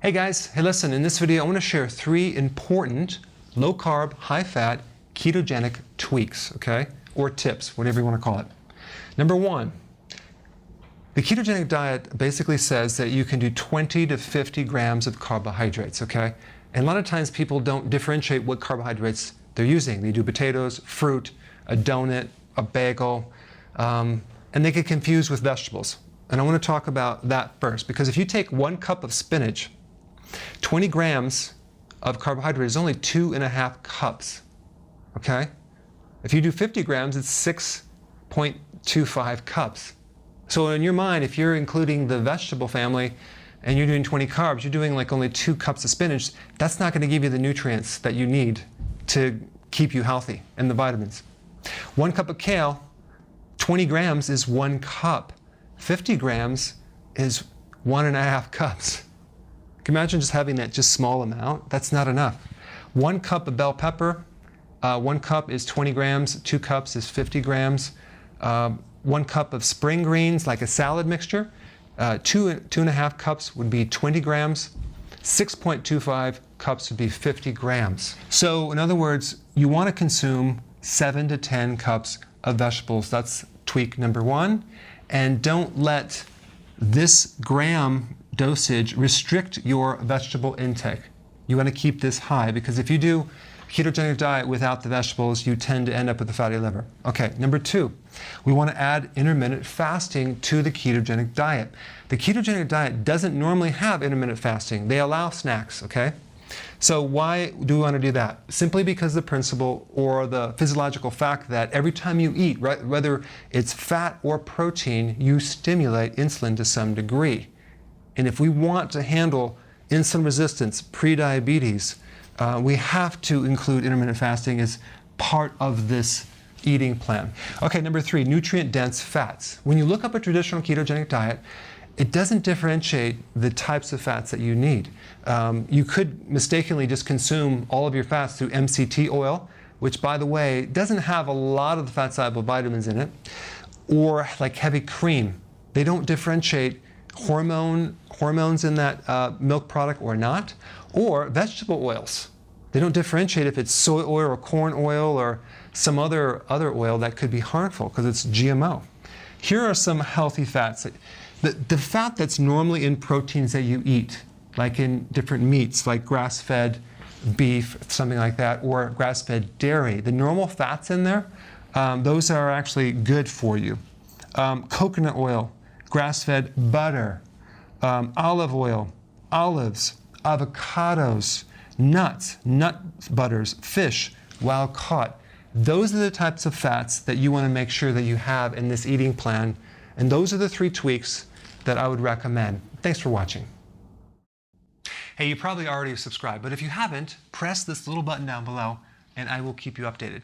Hey guys, hey listen, in this video I want to share 3 important low-carb, high-fat, ketogenic tweaks, okay? Or tips, whatever you want to call it. Number 1, the ketogenic diet basically says that you can do 20 to 50 grams of carbohydrates, okay? And a lot of times people don't differentiate what carbohydrates they're using. They do potatoes, fruit, a donut, a bagel, and they get confused with vegetables. And I want to talk about that first, because if you take 1 cup of spinach, 20 grams of carbohydrate is only 2.5 cups, okay? If you do 50 grams, it's 6.25 cups. So in your mind, if you're including the vegetable family and you're doing 20 carbs, you're doing like only 2 cups of spinach. That's not going to give you the nutrients that you need to keep you healthy and the vitamins. 1 cup of kale, 20 grams is 1 cup. 50 grams is 1.5 cups. Can you imagine just having that just small amount? That's not enough. 1 cup of bell pepper, 1 cup is 20 grams, 2 cups is 50 grams. 1 cup of spring greens, like a salad mixture, 2.5 cups would be 20 grams. 6.25 cups would be 50 grams. So in other words, you want to consume 7 to 10 cups of vegetables. That's tweak number 1. And don't let this gram dosage restrict your vegetable intake. You want to keep this high, because if you do ketogenic diet without the vegetables, you tend to end up with a fatty liver. Okay, number 2, we want to add intermittent fasting to the ketogenic diet. The ketogenic diet doesn't normally have intermittent fasting. They allow snacks, okay? So why do we want to do that? Simply because the principle or the physiological fact that every time you eat, right, whether it's fat or protein, you stimulate insulin to some degree. And if we want to handle insulin resistance, pre-diabetes, we have to include intermittent fasting as part of this eating plan. Okay, number 3, nutrient-dense fats. When you look up a traditional ketogenic diet, it doesn't differentiate the types of fats that you need. You could mistakenly just consume all of your fats through MCT oil, which, by the way, doesn't have a lot of the fat-soluble vitamins in it, or like heavy cream. They don't differentiate hormones in that milk product or not, or vegetable oils. They don't differentiate if it's soy oil or corn oil or some other oil that could be harmful because it's GMO. Here are some healthy fats. The fat that's normally in proteins that you eat, like in different meats, like grass-fed beef, something like that, or grass-fed dairy, the normal fats in there, those are actually good for you. Coconut oil, grass-fed butter, olive oil, olives, avocados, nuts, nut butters, fish, wild caught. Those are the types of fats that you want to make sure that you have in this eating plan. And those are the 3 tweaks that I would recommend. Thanks for watching. Hey, you probably already subscribed, but if you haven't, press this little button down below and I will keep you updated.